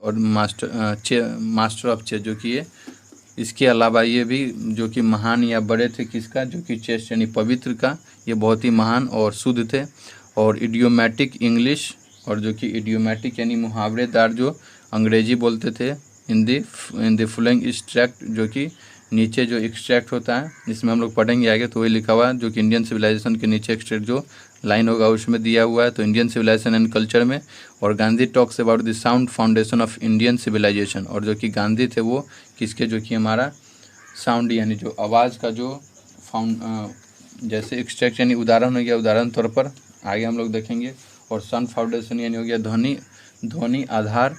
और master of chess, जो कि ये इसके अलावा ये भी जो कि महान या बड़े थे किसका, जो कि चेस यानी पवित्र का, ये बहुत ही महान और शुद्ध थे। और इडियोमैटिक इंग्लिश, और जो कि इडियोमैटिक यानी मुहावरेदार जो अंग्रेजी बोलते थे। इन द फॉलोइंग एक्सट्रैक्ट, जो कि नीचे जो एक्सट्रैक्ट होता है इसमें हम लोग पढ़ेंगे आगे, तो वही लिखा हुआ है जो कि इंडियन सिविलाइजेशन के नीचे एक्सट्रैक्ट जो लाइन होगा उसमें दिया हुआ है। तो इंडियन सिविलाइजेशन एंड कल्चर में, और Gandhi talks about the sound foundation of Indian civilisation, और जो कि गांधी थे वो किसके, जो कि हमारा साउंड यानी जो आवाज़ का जो जैसे एक्सट्रैक्ट यानी उदाहरण हो गया, उदाहरण तौर पर आगे हम लोग देखेंगे। और साउंड फाउंडेशन यानी हो गया ध्वनि आधार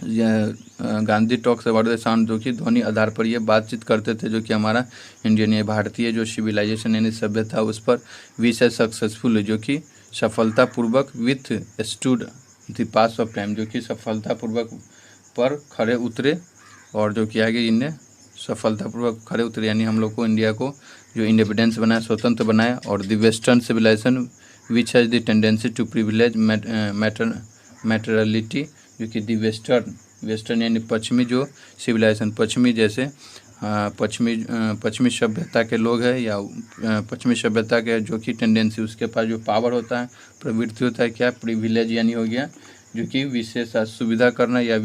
Gandhi talks about the sound, जो कि ध्वनि आधार पर ये बातचीत करते थे, जो कि हमारा इंडियन या भारतीय जो सिविलाइजेशन यानी सभ्यता उस पर विशेष सक्सेसफुल, जो कि सफलतापूर्वक with stood the pass of time, जो कि सफलतापूर्वक पर खड़े उतरे, और जो कि आगे इन्हें सफलतापूर्वक खड़े उतरे यानी हम लोग को इंडिया को जो इंडिपेंडेंस बनाया, स्वतंत्र बनाया। और the western civilisation which has the tendency to privilege materiality, जो कि दी वेस्टर्न यानी पश्चिमी जो सिविलाइजेशन, पश्चिमी जैसे पश्चिमी सभ्यता के लोग हैं या पश्चिमी सभ्यता के जो कि टेंडेंसी, उसके पास जो पावर होता है, प्रवृत्ति होता है क्या, प्रिविलेज यानी हो गया जो कि विशेष सुविधा करना या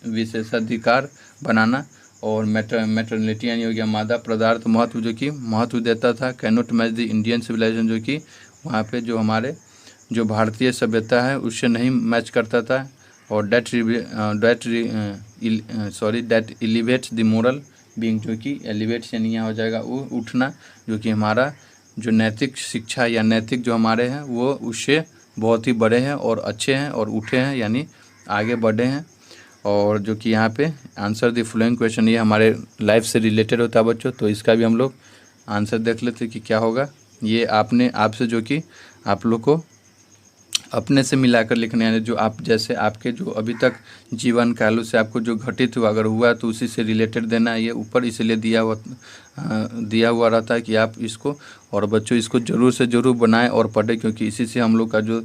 विशेषाधिकार बनाना। और मैटरनिटी यानी हो गया मादा पदार्थ महत्व, जो कि महत्व देता था। Cannot match the Indian civilisation, जो कि वहाँ पे जो हमारे जो भारतीय सभ्यता है उससे नहीं मैच करता था। और that elevates the moral being, जो कि एलिवेट्स यानी यहाँ हो जाएगा वो उठना, जो कि हमारा जो नैतिक शिक्षा या नैतिक जो हमारे हैं वो उससे बहुत ही बड़े हैं और अच्छे हैं और उठे हैं यानी आगे बढ़े हैं। और जो कि यहाँ पे आंसर द फॉलोइंग क्वेश्चन, ये हमारे लाइफ से रिलेटेड होता है बच्चों, तो इसका भी हम लोग आंसर देख लेते कि क्या होगा। ये आपसे जो कि आप लोग को अपने से मिलाकर लिखना, यानी जो आप जैसे आपके जो अभी तक जीवन कालों से आपको जो घटित हुआ अगर हुआ तो उसी से रिलेटेड देना है। ये ऊपर इसलिए दिया हुआ रहता है कि आप इसको, और बच्चों इसको ज़रूर से ज़रूर बनाएं और पढ़ें, क्योंकि इसी से हम लोग का जो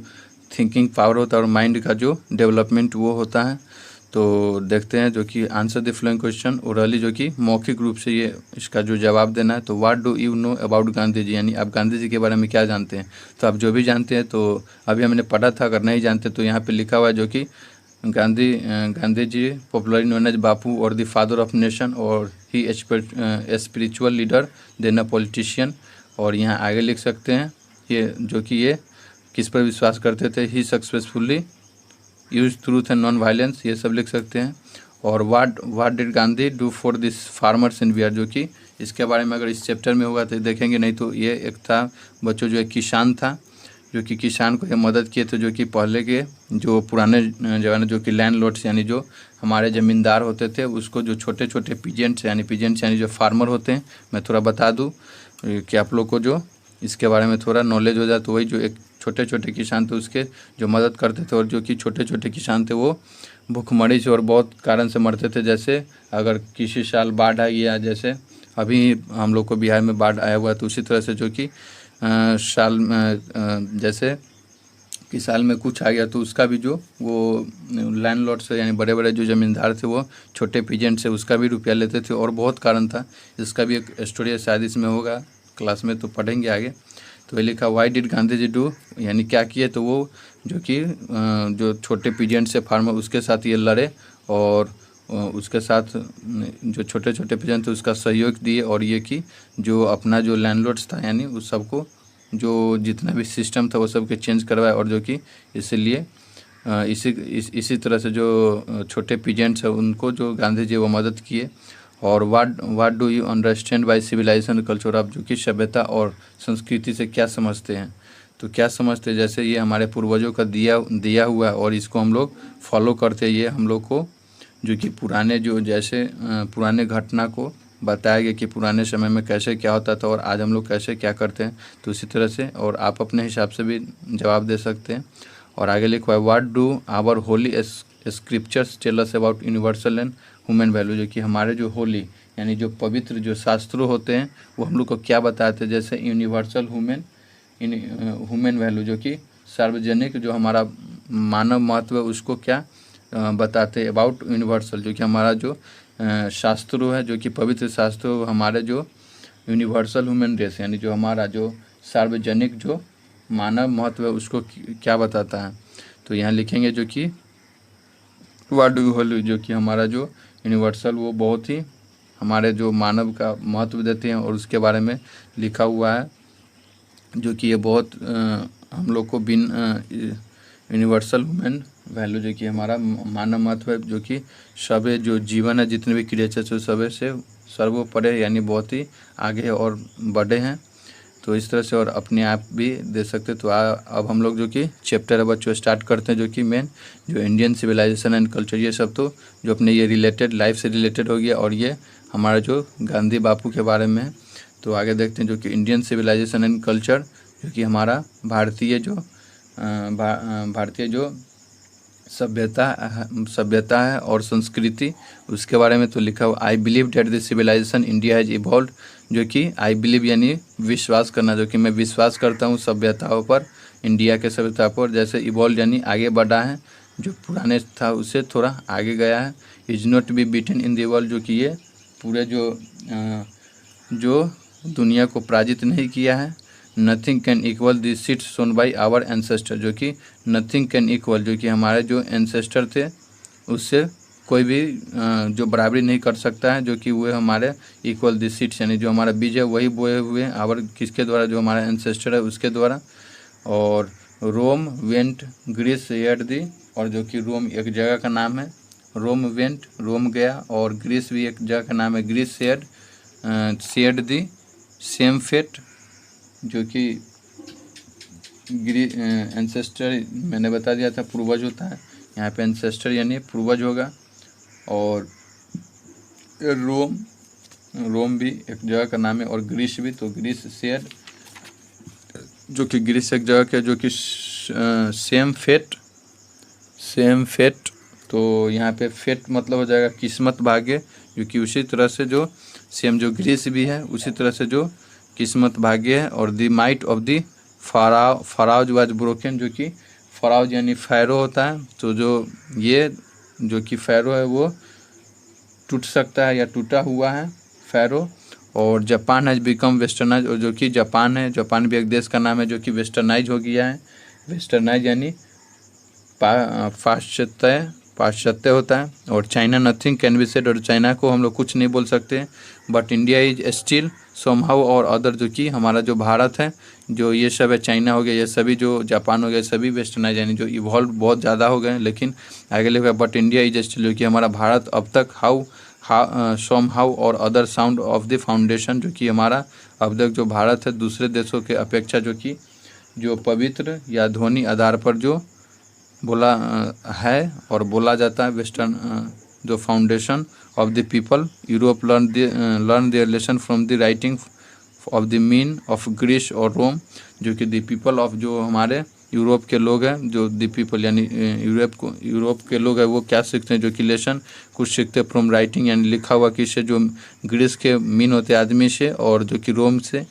थिंकिंग पावर होता है और माइंड का जो डेवलपमेंट वो होता है। तो देखते हैं जो कि answer the following question orally, जो कि मौखिक रूप से ये इसका जो जवाब देना है। तो what do you know about Gandhi ji, यानी आप गांधी जी के बारे में क्या जानते हैं। तो आप जो भी जानते हैं तो अभी हमने पढ़ा था, अगर नहीं जानते तो यहाँ पे लिखा हुआ है जो कि Gandhi ji popularly known as Bapu और द फादर ऑफ नेशन, और he spiritual leader then a politician. और यहाँ आगे लिख सकते हैं ये जो कि ये किस पर विश्वास करते थे, he successfully use truth and non violence, ये सब लिख सकते हैं। और what did Gandhi do for this farmers in Bihar, जो कि इसके बारे में अगर इस चैप्टर में होगा तो देखेंगे, नहीं तो ये एक था बच्चों जो एक किसान था, जो कि किसान को ये मदद किए थे, जो कि पहले के जो पुराने ज़माने जो कि लैंडलॉर्ड्स यानी जो हमारे ज़मींदार होते थे उसको जो छोटे छोटे पीजेंट्स यानी जो फार्मर होते हैं, मैं थोड़ा बता दूँ कि आप लोग को जो इसके बारे में थोड़ा नॉलेज हो जाए। तो वही जो एक छोटे छोटे किसान थे उसके जो मदद करते थे, और जो कि छोटे छोटे किसान थे वो भूखमरी से और बहुत कारण से मरते थे। जैसे अगर किसी साल बाढ़ आई या जैसे अभी हम लोग को बिहार में बाढ़ आया हुआ, तो उसी तरह से जो कि साल जैसे कि साल में कुछ आ गया तो उसका भी जो वो लैंडलॉर्ड से यानी बड़े बड़े जो ज़मींदार थे वो छोटे पीजेंट से उसका भी रुपया लेते थे, और बहुत कारण था। इसका भी एक स्टोरी शायद इसमें होगा क्लास में, तो पढ़ेंगे आगे। तो ये लिखा why did Gandhi ji do, यानी क्या किए, तो वो जो कि जो छोटे पीजेंट से फार्मर उसके साथ ये लड़े, और उसके साथ जो छोटे छोटे पीजेंट थे उसका सहयोग दिए, और ये कि जो अपना जो लैंडलॉर्ड्स था यानी उस सबको जो जितना भी सिस्टम था वो सब के चेंज करवाए, और जो कि इसलिए इसी तरह से जो छोटे पीजेंट्स हैं उनको जो गांधी जी वो मदद किए। और what do you understand by civilisation culture, आप जो कि सभ्यता और संस्कृति से क्या समझते हैं। तो क्या समझते हैं, जैसे ये हमारे पूर्वजों का दिया हुआ है और इसको हम लोग फॉलो करते हैं। ये हम लोग को जो कि पुराने जो जैसे पुराने घटना को बताया गया कि पुराने समय में कैसे क्या होता था और आज हम लोग कैसे क्या करते हैं। तो इसी तरह से और आप अपने हिसाब से भी जवाब दे सकते हैं। और आगे लिखा है what do our holy scriptures tell us about universal and human value, जो कि हमारे जो होली यानी जो पवित्र जो शास्त्रों होते हैं वो हम लोग को क्या बताते हैं, जैसे यूनिवर्सल ह्यूमन वैल्यू, जो कि सार्वजनिक जो हमारा मानव महत्व है उसको क्या बताते हैं। अबाउट यूनिवर्सल, जो कि हमारा जो शास्त्रों है, जो कि पवित्र शास्त्रों हमारे जो यूनिवर्सल ह्यूमन रेस यानी जो हमारा जो सार्वजनिक जो मानव महत्व है उसको क्या बताता है। तो यहाँ लिखेंगे जो कि व्हाट डू यू होल्ड, जो कि हमारा जो यूनिवर्सल वो बहुत ही हमारे जो मानव का महत्व देते हैं और उसके बारे में लिखा हुआ है, जो कि ये बहुत हम लोग को बिन यूनिवर्सल ह्यूमन वैल्यू, जो कि हमारा मानव महत्व है, जो कि सब जो जीवन है जितने भी क्रिएचर्स है सब से सर्वोपरि यानी बहुत ही आगे और बड़े हैं। तो इस तरह से और अपने आप भी दे सकते। तो अब हम लोग जो कि चैप्टर बच्चों स्टार्ट करते हैं, जो कि मेन जो इंडियन सिविलाइजेशन एंड कल्चर, ये सब तो जो अपने ये रिलेटेड लाइफ से रिलेटेड हो गया और ये हमारा जो गांधी बापू के बारे में है। तो आगे देखते हैं जो कि इंडियन सिविलाइजेशन एंड कल्चर, जो कि भारतीय जो सभ्यता है और संस्कृति, उसके बारे में तो लिखा हुआ। I believe that the civilisation India has evolve, जो कि आई बिलीव यानी विश्वास करना, जो कि मैं विश्वास करता हूँ सभ्यताओं पर, इंडिया के सभ्यता पर, जैसे इवॉल्व यानी आगे बढ़ा है, जो पुराने था उससे थोड़ा आगे गया है। Is not be beaten in the world, जो कि ये पूरे जो दुनिया को पराजित नहीं किया है। Nothing can equal the seeds sown by our ancestor, जो कि नथिंग कैन इक्वल, जो कि हमारे जो एंसेस्टर थे उससे कोई भी जो बराबरी नहीं कर सकता है, जो कि वो हमारे इक्वल द सीट्स यानी जो हमारा बीज है वही बोए हुए हैं आवर किसके द्वारा, जो हमारा एंसेस्टर है उसके द्वारा। और रोम वेंट ग्रीस एड दी, और जो कि रोम एक जगह का नाम है, रोम वेंट रोम गया, और ग्रीस भी एक जगह का नाम है, Greece shared the same fate, जो कि एंसेस्टर मैंने बता दिया था पूर्वज होता है, यहाँ पे एंसेस्टर यानी पूर्वज होगा। और रोम भी एक जगह का नाम है, और ग्रीस भी, तो ग्रीस शेयर, जो कि ग्रीस एक जगह के, जो कि सेम फेट, तो यहाँ पे फेट मतलब हो जाएगा किस्मत भाग्य, जो कि उसी तरह से जो सेम जो ग्रीस भी है उसी तरह से जो किस्मत भाग्य है। और the might of the pharaohs was broken, जो कि फराउज यानी फैरो होता है, तो जो ये जो कि फैरो है वो टूट सकता है या टूटा हुआ है फैरो। और जापान हैज बिकम वेस्टर्नाइज, और जो कि जापान है, जापान भी एक देश का नाम है जो कि वेस्टर्नाइज हो गया है। वेस्टर्नाइज यानी पाश्चात्य होता है। और China nothing can be said, और चाइना को हम लोग कुछ नहीं बोल सकते। But India is still somehow और अदर, जो कि हमारा जो भारत है, जो ये सब है, चाइना हो गया, ये सभी जो जापान हो गया, सभी वेस्टर्नाइज यानी जो इवॉल्व बहुत ज़्यादा हो गए, लेकिन आगे लिखा बट इंडिया इज स्टिल, जो कि हमारा भारत अब तक समहाउ और other sound of the foundation, जो कि हमारा अब तक जो भारत है दूसरे देशों के अपेक्षा जो कि जो पवित्र या ध्वनि आधार पर जो बोला है और बोला जाता है, वेस्टर्न जो foundation of the people Europe learn their lesson from the writing of the men of Greece और रोम, जो कि द पीपल ऑफ जो हमारे यूरोप के लोग हैं, जो द पीपल यानी यूरोप के लोग हैं, वो क्या सीखते हैं, जो कि लेसन कुछ सीखते हैं फ्रॉम राइटिंग यानी लिखा हुआ किससे, जो ग्रीस के मीन होते आदमी से, और जो कि रोम से,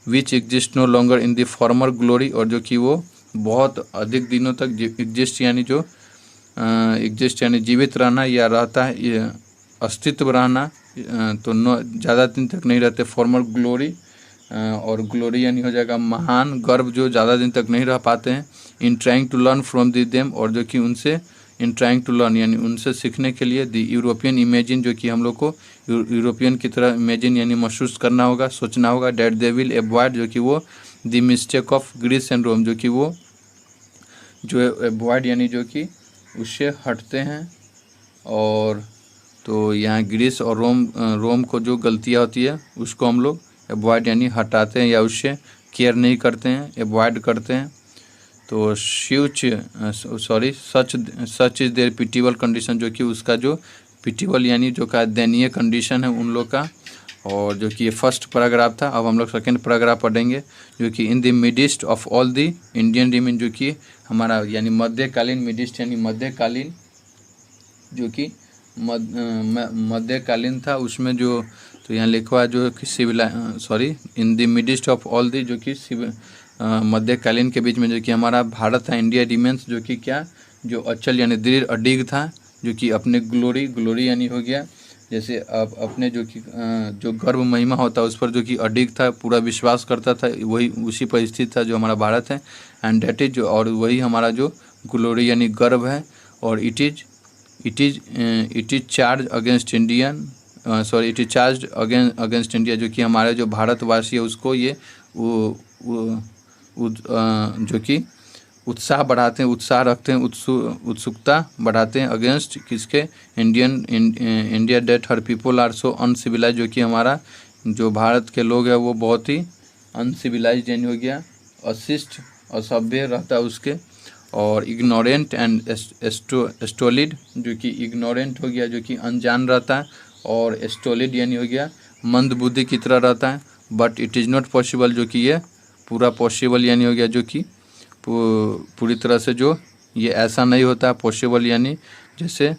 which exist no longer in the former glory, और जो कि वो बहुत अधिक दिनों तक एग्जिस्ट यानी जो एग्जिस्ट यानी जीवित रहना या रहता है, ये अस्तित्व रहना, तो ज़्यादा दिन तक नहीं रहते, फॉर्मर ग्लोरी, और ग्लोरी यानी हो जाएगा महान गर्व, जो ज़्यादा दिन तक नहीं रह पाते हैं। In trying to learn from the them, और जो कि उनसे इन ट्राइंग टू लर्न यानी उनसे सीखने के लिए, द यूरोपियन इमेजिन, जो कि हम लोग को यूरोपियन की तरह इमेजिन यानी महसूस करना होगा, सोचना होगा, डैट दे विल अवॉइड, जो कि वो the mistake of Greece and Rome, जो कि वो जो अवॉइड यानी जो कि उससे हटते हैं। और तो यहाँ ग्रीस और रोम को जो गलतियाँ होती है उसको हम लोग अवॉइड यानी हटाते हैं या उससे केयर नहीं करते हैं, अवॉइड करते हैं। तो सच इज देयर पिटिबल कंडीशन, जो कि उसका जो पिटिबल यानी जो का दयनीय कंडीशन है उन लोग का। और जो कि ये फर्स्ट पैराग्राफ था, अब हम लोग सेकेंड पैराग्राफ पढ़ेंगे, जो कि in the midst of all the Indian remain, जो कि हमारा यानी मध्यकालीन, मिडिस्ट यानी मध्यकालीन, जो कि मध्यकालीन था उसमें जो, तो यहाँ लिखा हुआ जो कि in the midst of all the, जो कि मध्यकालीन के बीच में जो कि हमारा भारत था, इंडिया रिमेंस, जो कि क्या, जो अचल यानी दृढ़ अडिग था, जो कि अपने ग्लोरी यानी हो गया जैसे अपने जो कि जो गर्व महिमा होता है उस पर जो कि अडिग था, पूरा विश्वास करता था, वही उसी पर स्थित था जो हमारा भारत है। एंड डेट इज जो, और वही हमारा जो ग्लोरी यानी गर्व है। और it is charge against Indian it is charge against India, जो कि हमारे जो भारतवासी है उसको ये जो कि उत्साह बढ़ाते हैं, उत्साह रखते हैं, उत्सुकता बढ़ाते हैं अगेंस्ट किसके, India that her people are so uncivilised, जो कि हमारा जो भारत के लोग हैं वो बहुत ही अनसिविलाइज यानी हो गया अशिष्ट असभ्य रहता है उसके। और इग्नोरेंट एंड स्टोलिड, जो कि इग्नोरेंट हो गया जो कि अनजान रहता है, और स्टोलिड यानी हो गया मंद बुद्धि की तरह रहता है। But it is not possible, जो कि ये पूरा पॉसिबल यानी हो गया जो कि पूरी तरह से जो ये ऐसा नहीं होता है पॉसिबल यानी जैसे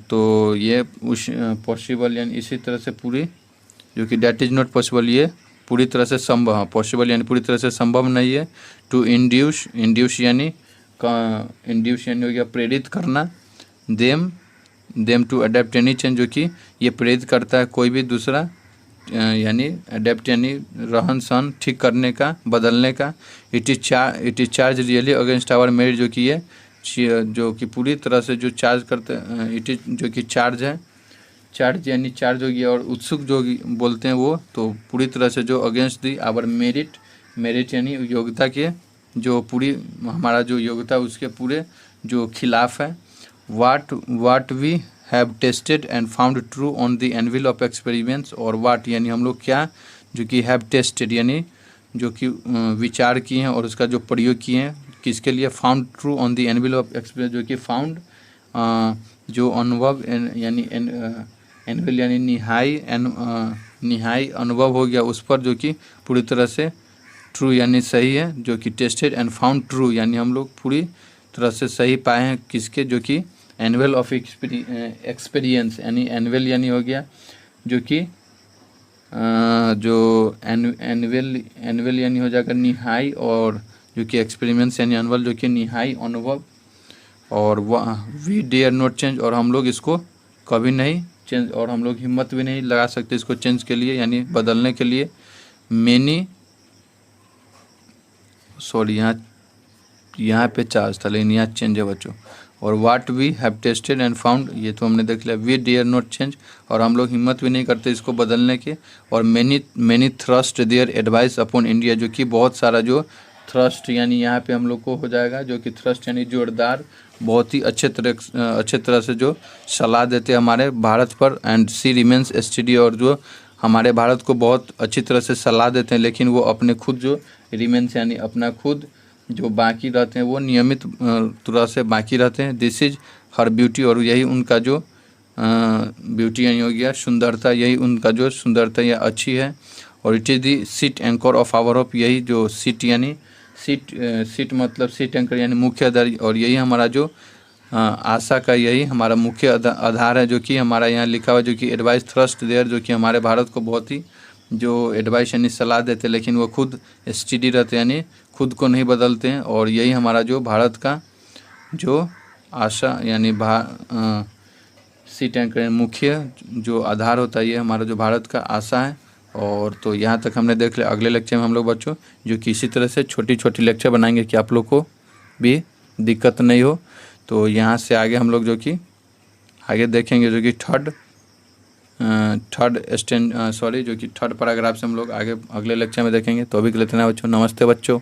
तो ये उस पॉसिबल यानी इसी तरह से पूरी जो कि डैट इज़ नॉट पॉसिबल, ये पूरी तरह से संभव है, पॉसिबल यानी पूरी तरह से संभव नहीं है। टू इंड्यूस यानी हो गया प्रेरित करना, them to adapt any change, जो कि ये प्रेरित करता है कोई भी दूसरा यानी अडेप्ट यानी रहन सहन ठीक करने का, बदलने का। It is charge really against our merit, जो कि ये जो कि पूरी तरह से जो चार्ज करते इट इज जो कि चार्ज है, चार्ज यानी चार्ज हो गया। और उत्सुक जो बोलते हैं वो तो पूरी तरह से जो अगेंस्ट दी आवर मेरिट यानी योग्यता के जो पूरी हमारा जो योग्यता उसके पूरे जो खिलाफ है। What we have tested and found true on the anvil of experiments, और वाट यानी हम लोग क्या जो कि हैव टेस्टेड यानी जो कि विचार किए हैं और उसका जो प्रयोग किए हैं किसके लिए, found true on the anvil of experiment, जो कि फाउंड जो अनुभव यानी एनविल यानी निहाई अनुभव हो गया उस पर जो कि पूरी तरह से ट्रू यानी सही है, जो कि टेस्टेड एंड फाउंड ट्रू यानी हम लोग पूरी तरह से सही पाए हैं किसके, जो कि एनुअल ऑफ एक्सपीरियंस यानी एनुअल यानी हो गया जो कि जो एनुअल यानी हो जाएगा निहाई, और जो कि एक्सपेरिमेंट्स यानी एनुअल जो कि निहाई अनुभव। और वी डेयर नॉट चेंज, और हम लोग इसको कभी नहीं चेंज, और हम लोग हिम्मत भी नहीं लगा सकते इसको चेंज के लिए यानी बदलने के लिए। यहाँ पे चार्ज था लेकिन यहाँ चेंज है बच्चों। और what we have tested and found, ये तो हमने देख लिया। वी डेयर नॉट चेंज, और हम लोग हिम्मत भी नहीं करते इसको बदलने के। और many thrust their advice upon India, जो कि बहुत सारा जो थ्रस्ट यानी यहाँ पे हम लोग को हो जाएगा जो कि थ्रस्ट यानी जोरदार, बहुत ही अच्छे तरह से जो सलाह देते हैं हमारे भारत पर। एंड सी रिमेंस एसटीडी, और जो हमारे भारत को बहुत अच्छी तरह से सलाह देते हैं, लेकिन वो अपने खुद जो रिमेंस यानी अपना खुद जो बाकी रहते हैं वो नियमित तरह से बाकी रहते हैं। दिस इज हर ब्यूटी, और यही उनका जो ब्यूटी यानी हो गया सुंदरता, यही उनका जो सुंदरता या अच्छी है। और it is the sheet anchor of our hope, यही जो सीट यानी सीट मतलब सीट एंकर यानी मुख्य आधार, और यही हमारा जो आशा का यही हमारा मुख्य आधार है, जो कि हमारा यहाँ लिखा हुआ जो कि एडवाइस थ्रस्ट देयर, जो कि हमारे भारत को बहुत ही जो एडवाइस यानी सलाह देते लेकिन वो खुद स्टडी रहते यानी खुद को नहीं बदलते हैं। और यही हमारा जो भारत का जो आशा यानी सीट एंकर मुख्य जो आधार होता है, ये हमारा जो भारत का आशा है। और तो यहाँ तक हमने देख लिया। अगले लेक्चर में हम लोग बच्चों जो कि इसी तरह से छोटी छोटी लेक्चर बनाएंगे कि आप लोग को भी दिक्कत नहीं हो। तो यहाँ से आगे हम लोग जो कि आगे देखेंगे जो कि थर्ड पैराग्राफ से हम लोग आगे अगले लेक्चर में देखेंगे। तो अभी के लिए इतना बच्चों, नमस्ते बच्चों।